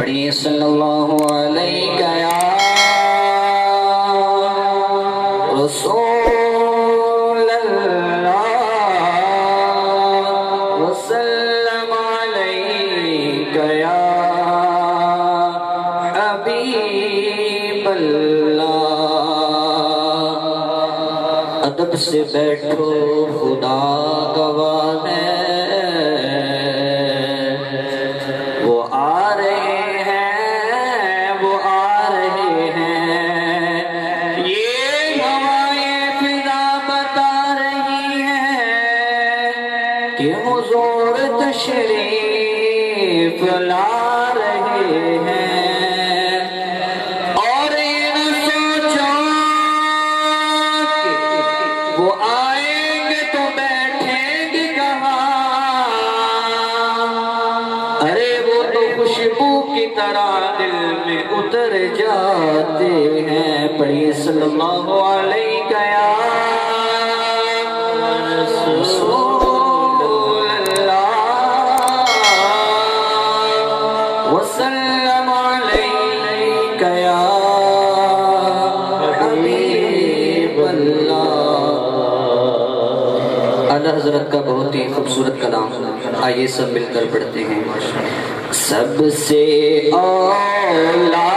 پڑھیے صلی اللہ علیہ یا رسول اللہ وسلم علیک یا حبیب اللہ۔ ادب سے بیٹھو خدا گواہ ہے، کہ حضور تشریف لا رہے ہیں، اور یہ نہ سوچو کہ وہ آئیں گے تو بیٹھیں گے کہاں، ارے وہ تو خوشبو کی طرح دل میں اتر جاتے ہیں۔ پڑھیے صلی اللہ علیہ یا وسلم علیک یا حبیب اللہ۔ اعلیٰ حضرت کا بہت ہی خوبصورت کلام، آئیے سب مل کر پڑھتے ہیں۔ سب سے اولا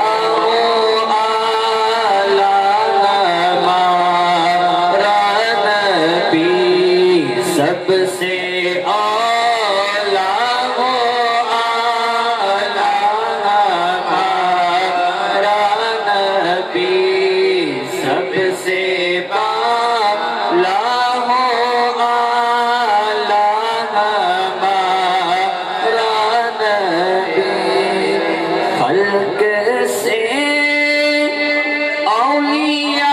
سب سے اولا ہمارا نبی، سب سے بالا ہمارا نبی، خلق سے اولیاء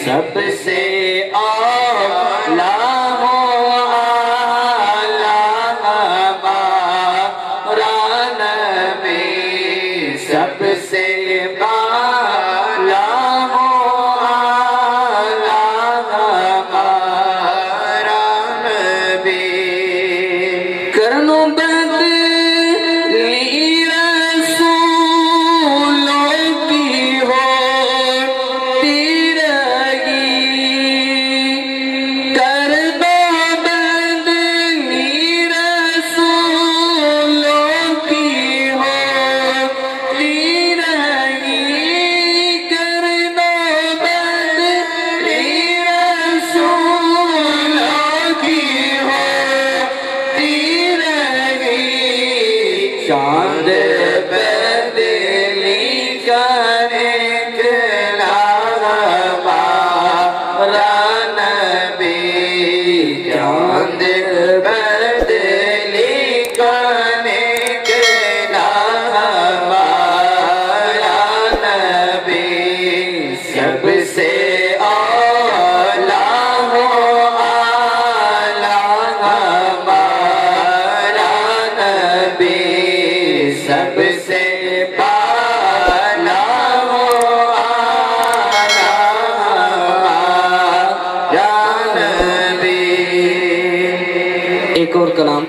سب سے اولا ہمارا نبی، سب سے بالا ہمارا نبی، کرنو چاند بدلی کرے ہمارا نبی، چاند بدلی کرے ہمارا نبی، سب سے اولا سب سے بالا ہمارا نبی۔ ایک اور کلام